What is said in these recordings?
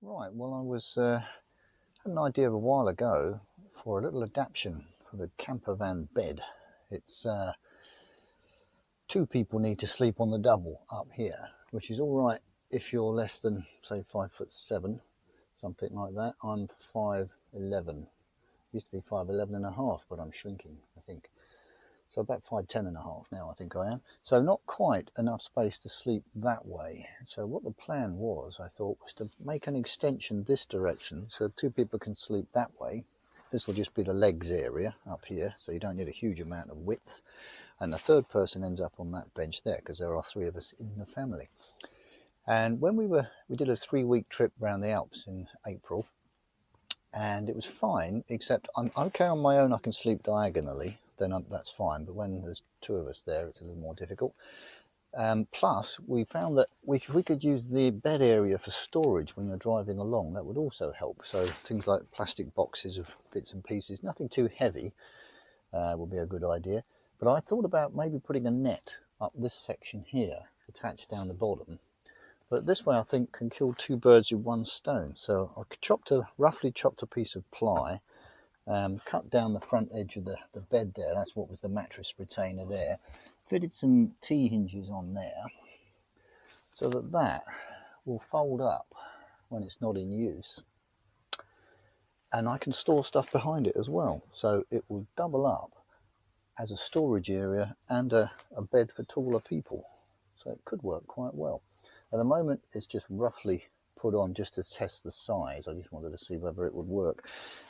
Right, well had an idea of a while ago for a little adaptation for the camper van bed. It's two people need to sleep on the double up here, which is all right if you're less than, say, 5'7", something like that. I'm 5'11", used to be 5'11 and a half, but I'm shrinking, I think. So about 5'10 and a half now, I think I am. So not quite enough space to sleep that way. So what the plan was, I thought, was to make an extension this direction so two people can sleep that way. This will just be the legs area up here, so you don't need a huge amount of width. And the third person ends up on that bench there because there are three of us in the family. And when we did a 3-week trip around the Alps in April, and it was fine, except I'm okay on my own, I can sleep diagonally, then that's fine, but when there's two of us there, it's a little more difficult. Plus, we found that we could use the bed area for storage when you're driving along. That would also help. So things like plastic boxes of bits and pieces, nothing too heavy, would be a good idea. But I thought about maybe putting a net up this section here, attached down the bottom. But this way I think can kill two birds with one stone. So I roughly chopped a piece of ply, cut down the front edge of the bed there. That's what was the mattress retainer there. Fitted some T-hinges on there so that will fold up when it's not in use. And I can store stuff behind it as well. So it will double up as a storage area and a bed for taller people. So it could work quite well. At the moment, it's just roughly put on just to test the size. I just wanted to see whether it would work.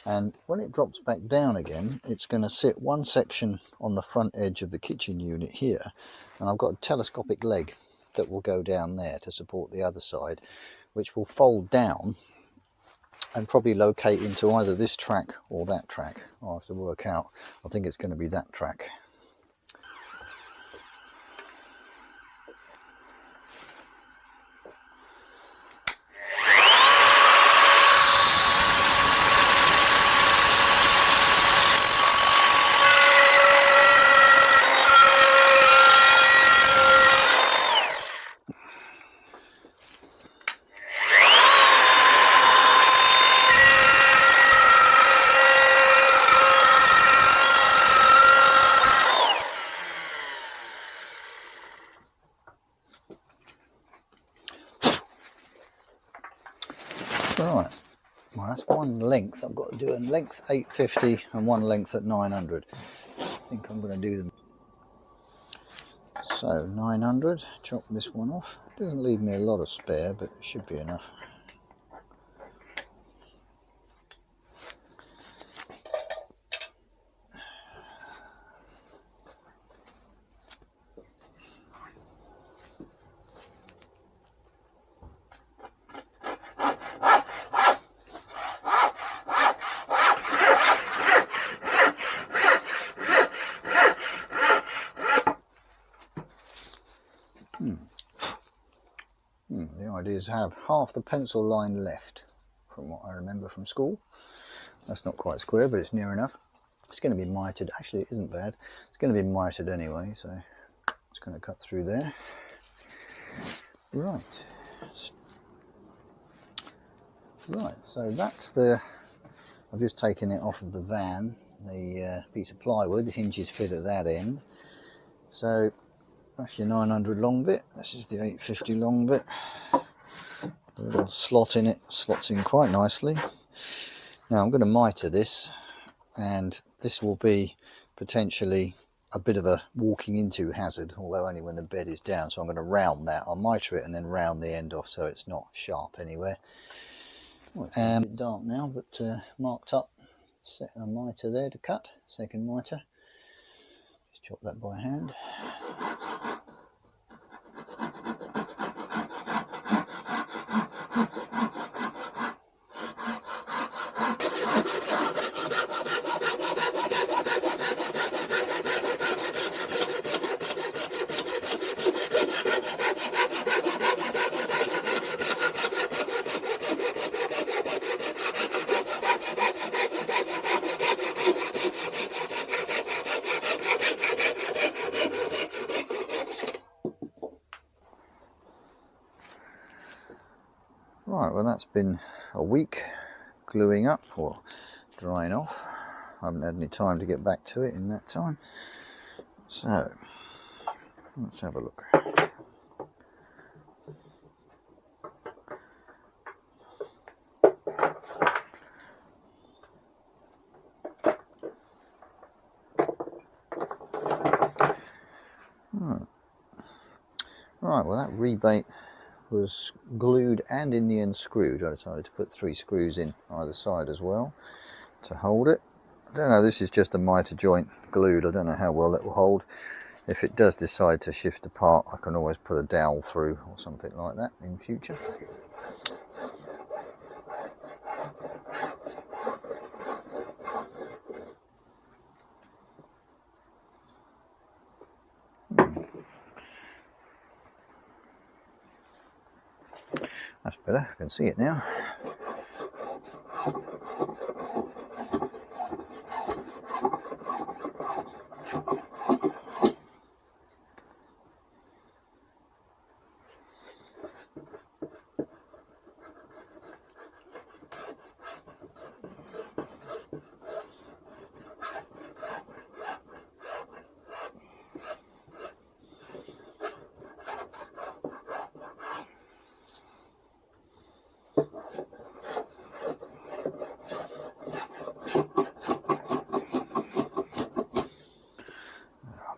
And when it drops back down again, it's going to sit one section on the front edge of the kitchen unit here. And I've got a telescopic leg that will go down there to support the other side, which will fold down and probably locate into either this track or that track. I'll have to work out. I think it's going to be that track. Right, well that's one length. I've got to do a length 850 and one length at 900. I think I'm going to do them. So 900, chop this one off. Doesn't leave me a lot of spare, but it should be enough. The idea is to have half the pencil line left, from what I remember from school. That's not quite square, but it's near enough. It's going to be mitered. Actually, it isn't bad. It's going to be mitered anyway, so it's going to cut through there. Right. Right, so that's I've just taken it off of the van, the piece of plywood, the hinges fit at that end. So that's your 900 long bit. This is the 850 long bit. A little slot in it, slots in quite nicely. Now I'm going to mitre this, and this will be potentially a bit of a walking into hazard, although only when the bed is down. So I'm going to round that. I'll mitre it and then round the end off so it's not sharp anywhere. Well, it's a bit dark now, but marked up. Set a mitre there to cut, second mitre. Just chop that by hand. well, that's been a week gluing up or drying off. I haven't had any time to get back to it in that time. So let's have a look. Right, well, that rebate was glued and in the end screwed. I decided to put 3 screws in either side as well to hold it. I don't know, this is just a mitre joint glued. I don't know how well it will hold. If it does decide to shift apart, I can always put a dowel through or something like that in future. That's better, I can see it now.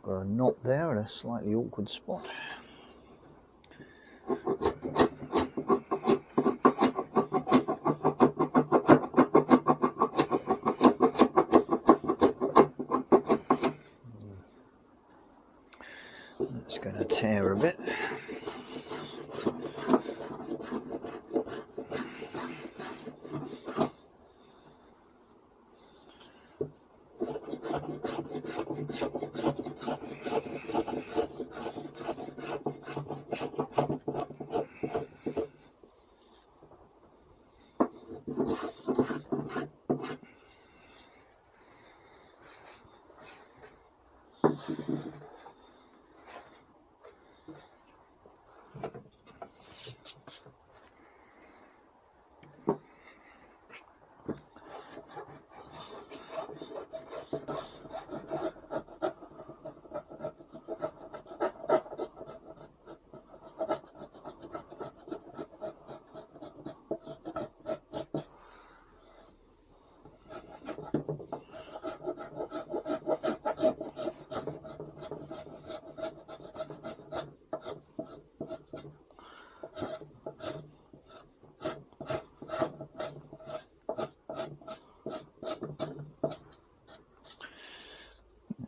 Got a knot there in a slightly awkward spot. That's going to tear a bit.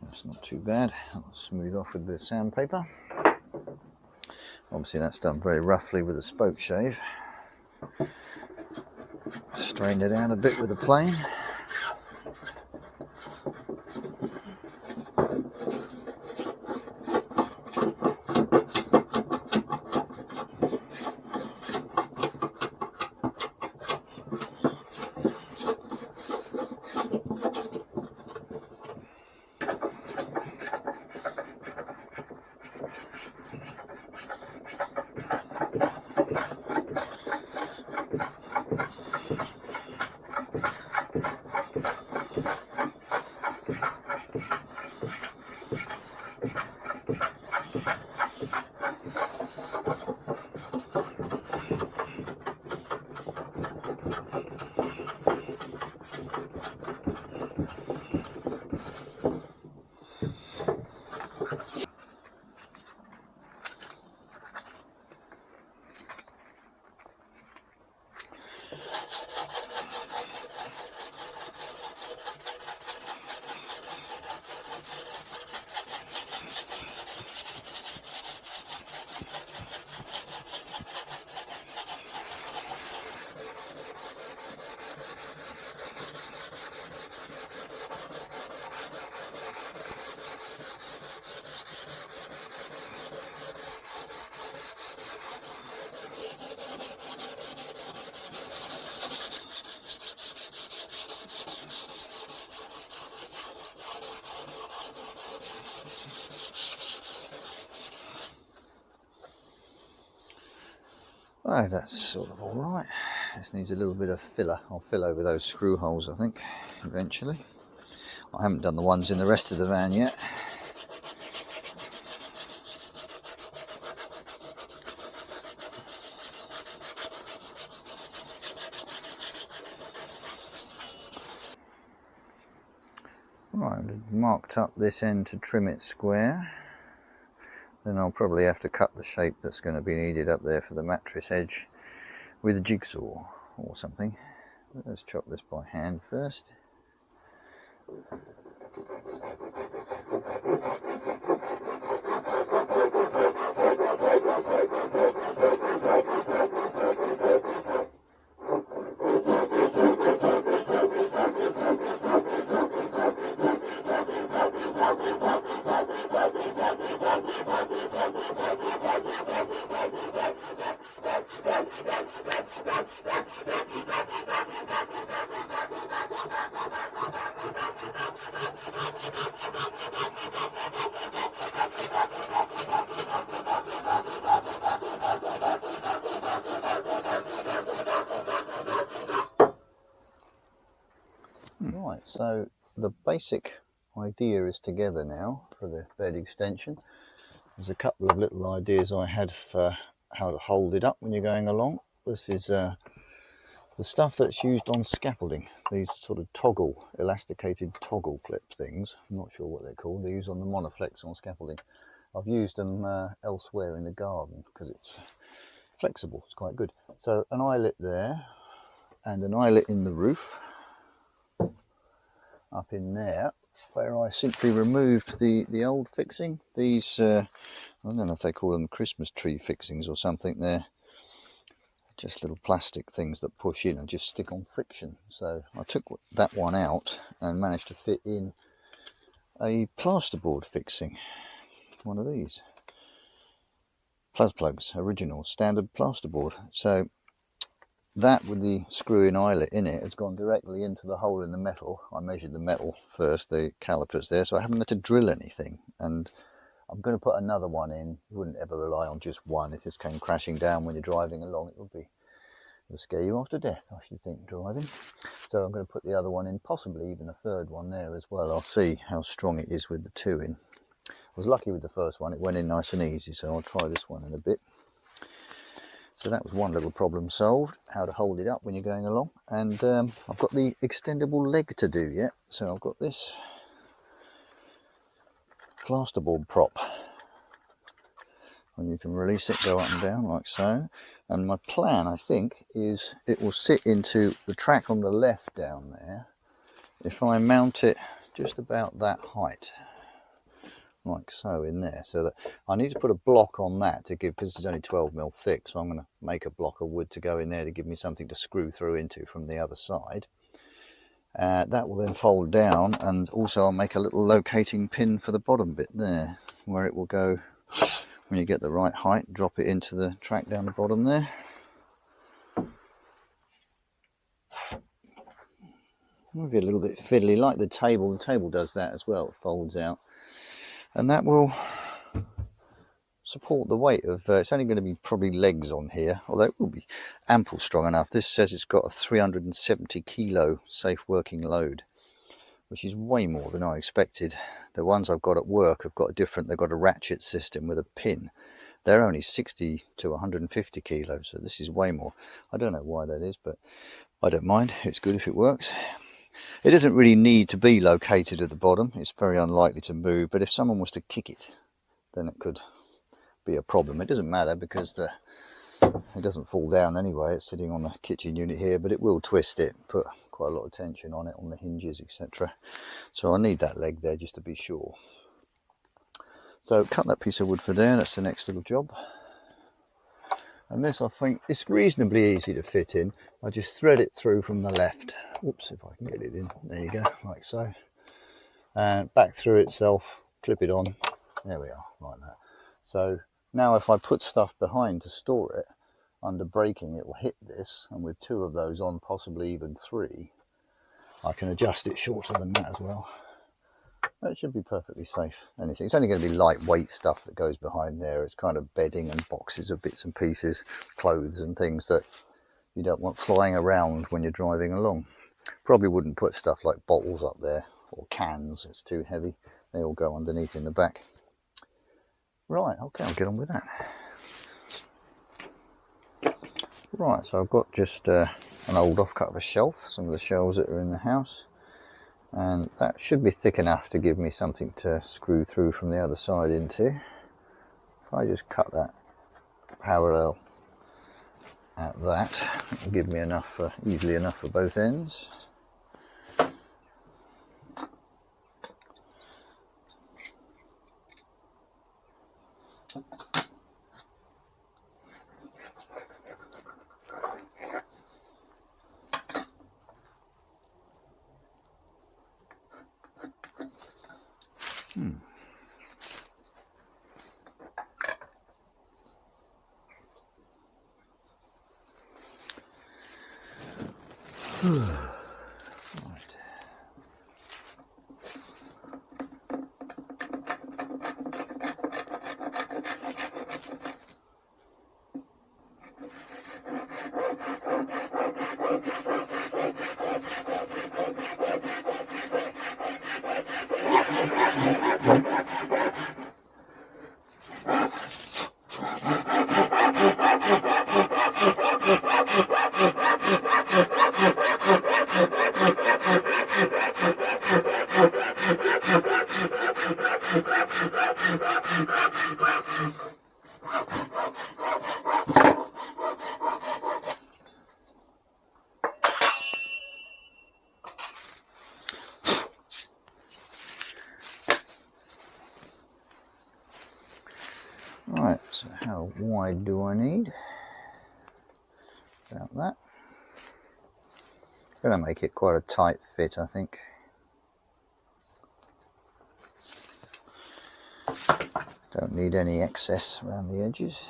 That's not too bad. I'll smooth off with a bit of sandpaper. Obviously that's done very roughly with a spoke shave. Strain it out a bit with a plane. Right, that's sort of alright. This needs a little bit of filler. I'll fill over those screw holes, I think, eventually. I haven't done the ones in the rest of the van yet. Right, I've marked up this end to trim it square. Then I'll probably have to cut the shape that's going to be needed up there for the mattress edge with a jigsaw or something. Let's chop this by hand first. Right, so the basic idea is together now for the bed extension. There's a couple of little ideas I had for how to hold it up when you're going along. This is the stuff that's used on scaffolding, these sort of toggle, elasticated toggle clip things. I'm not sure what they're called. They're used on the Monoflex on scaffolding. I've used them elsewhere in the garden because it's flexible, it's quite good. So an eyelet there and an eyelet in the roof up in there, where I simply removed the old fixing. These, I don't know if they call them Christmas tree fixings or something. They're just little plastic things that push in and just stick on friction. So I took that one out and managed to fit in a plasterboard fixing, one of these. Plugs, original standard plasterboard. So that with the screw-in eyelet in it has gone directly into the hole in the metal. I measured the metal first, the calipers there, so I haven't had to drill anything. And I'm going to put another one in. You wouldn't ever rely on just one. If this came crashing down when you're driving along, it would scare you after death, I should think, driving. So I'm going to put the other one in, possibly even a third one there as well. I'll see how strong it is with the two in. I was lucky with the first one. It went in nice and easy, so I'll try this one in a bit. So that was one little problem solved, how to hold it up when you're going along. And I've got the extendable leg to do yet. So I've got this plasterboard prop. And you can release it, go up and down like so. And my plan, I think, is it will sit into the track on the left down there if I mount it just about that height. Like so in there, so that I need to put a block on that to give, because it's only 12mm thick, so I'm going to make a block of wood to go in there to give me something to screw through into from the other side. That will then fold down, and also I'll make a little locating pin for the bottom bit there, where it will go when you get the right height. Drop it into the track down the bottom there. Maybe a little bit fiddly, like the table. The table does that as well, it folds out. And that will support the weight of, it's only going to be probably legs on here, although it will be ample strong enough. This says it's got a 370 kilo safe working load, which is way more than I expected. The ones I've got at work have got a different, they've got a ratchet system with a pin. They're only 60 to 150 kilos, so this is way more. I don't know why that is, but I don't mind. It's good if it works. It doesn't really need to be located at the bottom. It's very unlikely to move, but if someone was to kick it, then it could be a problem. It doesn't matter because it doesn't fall down anyway. It's sitting on the kitchen unit here, but it will twist it, put quite a lot of tension on it, on the hinges, etc. So I need that leg there just to be sure. So cut that piece of wood for there. That's the next little job. And this, I think, it's reasonably easy to fit in. I just thread it through from the left. Oops, if I can get it in. There you go, like so. And back through itself, clip it on. There we are, like that. So now if I put stuff behind to store it, under braking it will hit this, and with two of those on, possibly even three, I can adjust it shorter than that as well. It should be perfectly safe. Anything. It's only going to be lightweight stuff that goes behind there. It's kind of bedding and boxes of bits and pieces, clothes and things that you don't want flying around when you're driving along. Probably wouldn't put stuff like bottles up there or cans, it's too heavy. They all go underneath in the back. Right, okay, I'll get on with that. Right, so I've got just an old offcut of a shelf, some of the shelves that are in the house, and that should be thick enough to give me something to screw through from the other side into. If I just cut that parallel at that, it'll give me enough, easily enough for both ends. Right, so how wide do I need? About that. Gonna make it quite a tight fit, I think. Don't need any excess around the edges.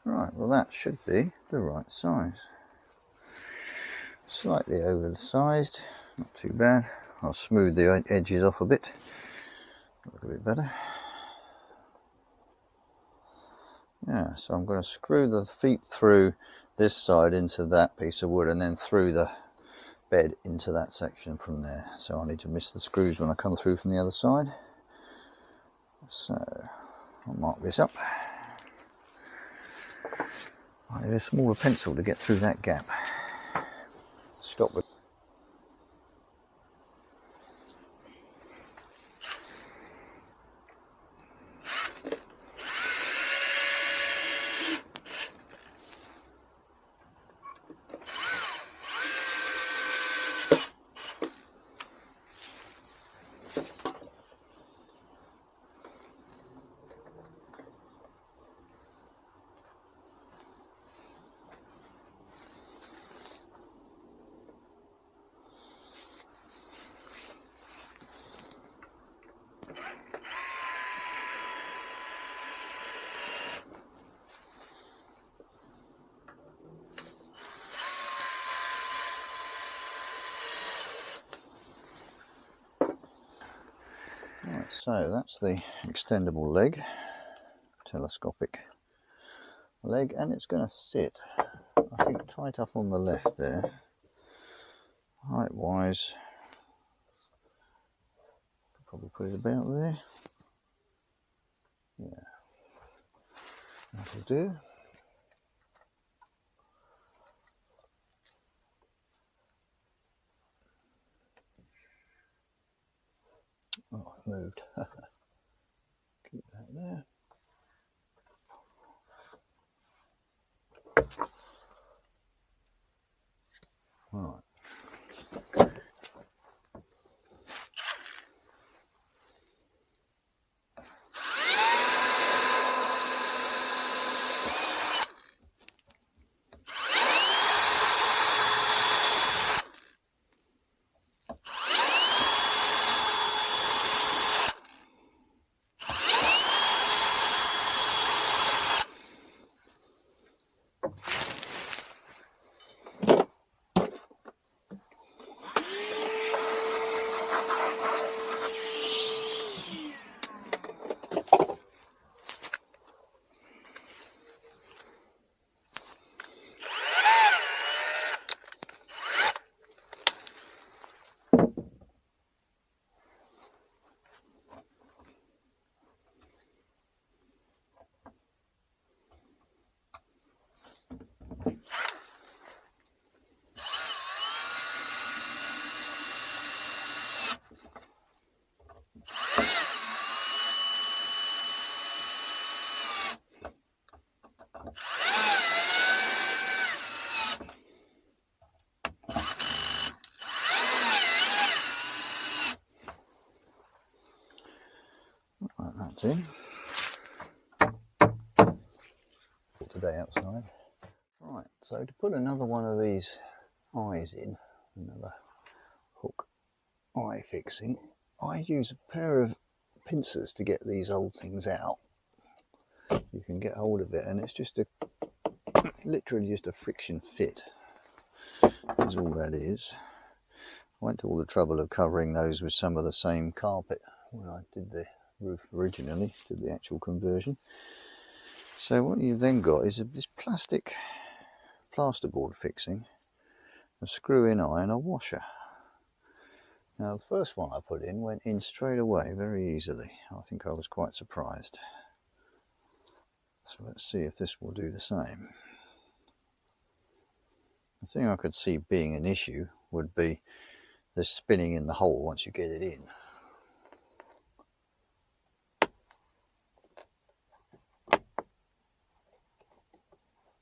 Right, well that should be the right size. Slightly oversized, not too bad. I'll smooth the edges off a bit, look a bit better. Yeah, so I'm going to screw the feet through this side into that piece of wood and then through the bed into that section from there. So I need to miss the screws when I come through from the other side. So I'll mark this up. I need a smaller pencil to get through that gap. Stop with. Right, so that's the extendable leg, telescopic leg, and it's going to sit, I think, tight up on the left there, height wise. Probably put it about there. Yeah, that'll do. Oh, it moved. Keep that there. that's in. Today outside. Right, so to put another one of these eyes in, another hook eye fixing, I use a pair of pincers to get these old things out. You can get hold of it, and it's just literally just a friction fit. Is all that is. I went to all the trouble of covering those with some of the same carpet when I did the roof originally, did the actual conversion. So what you've then got is this plastic plasterboard fixing, a screw-in eye and a washer. Now the first one I put in went in straight away very easily. I think I was quite surprised. So let's see if this will do the same. The thing I could see being an issue would be the spinning in the hole once you get it in.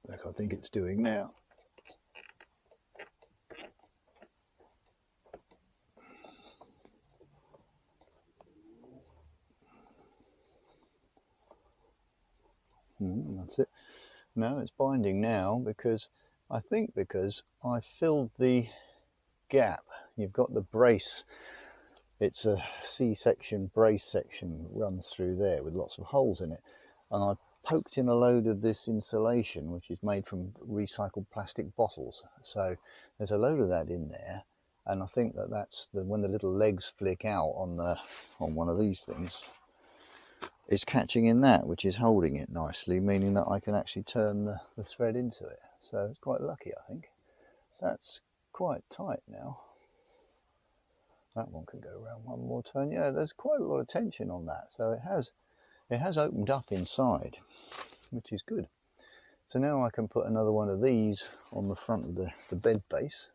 Like I think it's doing now. That's it. No, it's binding now because I filled the gap. You've got the brace. It's a C-section brace section runs through there with lots of holes in it, and I poked in a load of this insulation which is made from recycled plastic bottles. So there's a load of that in there, and I think that's when the little legs flick out on one of these things, it's catching in that, which is holding it nicely, meaning that I can actually turn the thread into it. So it's quite lucky, I think. That's quite tight now. That one can go around one more turn. Yeah, there's quite a lot of tension on that, so it has opened up inside, which is good. So now I can put another one of these on the front of the bed base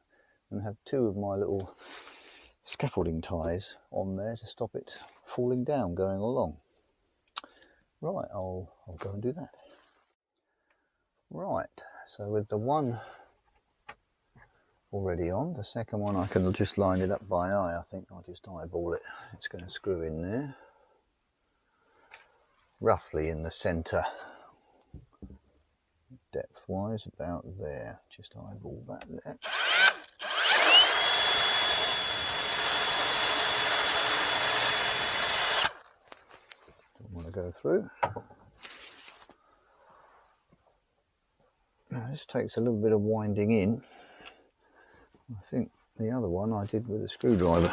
and have two of my little scaffolding ties on there to stop it falling down going along. Right, I'll go and do that. Right, so with the one already on, the second one I can just line it up by eye. I think I'll just eyeball it. It's going to screw in there, roughly in the centre, depth wise about there. Just eyeball that there. Don't want to go through. Now this takes a little bit of winding in. I think the other one I did with a screwdriver.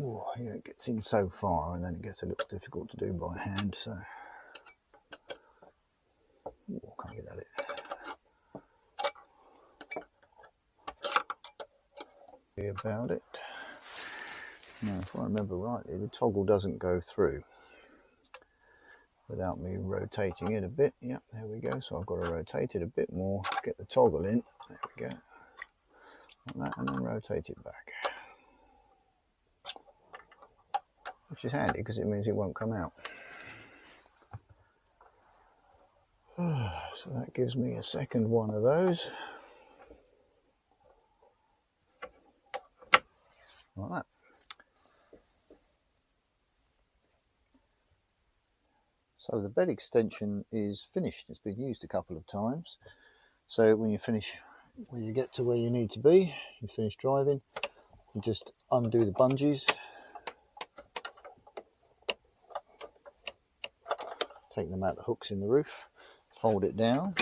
Oh, yeah, it gets in so far and then it gets a little difficult to do by hand, so I can't get at it. About it. Now, if I remember rightly, the toggle doesn't go through without me rotating it a bit. Yep, there we go. So I've got to rotate it a bit more, get the toggle in. There we go. Like that, and then rotate it back. Which is handy because it means it won't come out. So that gives me a second one of those. Like that. So the bed extension is finished. It's been used a couple of times. So when you get to where you need to be, you finish driving, you just undo the bungees, take them out the hooks in the roof, fold it down.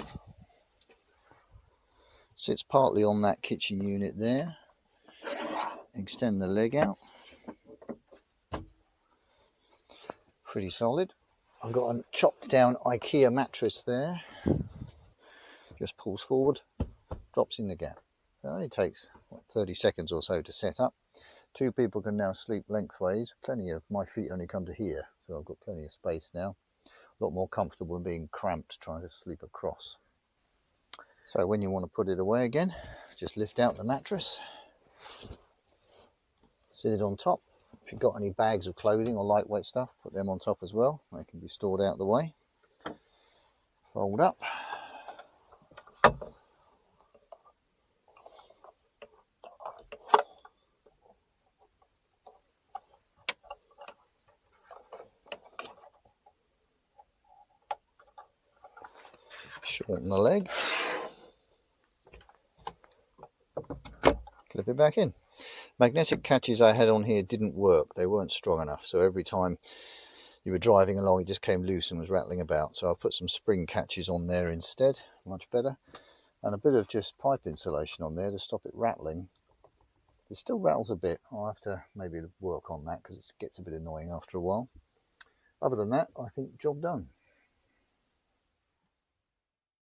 Sits partly on that kitchen unit there. Extend the leg out. Pretty solid. I've got a chopped down IKEA mattress there. Just pulls forward, drops in the gap. So it only takes 30 seconds or so to set up. Two people can now sleep lengthways. Plenty of, my feet only come to here, so I've got plenty of space now. A lot more comfortable than being cramped trying to sleep across. So when you want to put it away again, just lift out the mattress, sit it on top. If you've got any bags of clothing or lightweight stuff, put them on top as well. They can be stored out the way. Fold up. Shorten the leg. Clip it back in. Magnetic catches I had on here didn't work. They weren't strong enough, so every time you were driving along it just came loose and was rattling about. So I've put some spring catches on there instead, much better, and a bit of just pipe insulation on there to stop it rattling. It still rattles a bit. I'll have to maybe work on that because it gets a bit annoying after a while. Other than that, I think job done.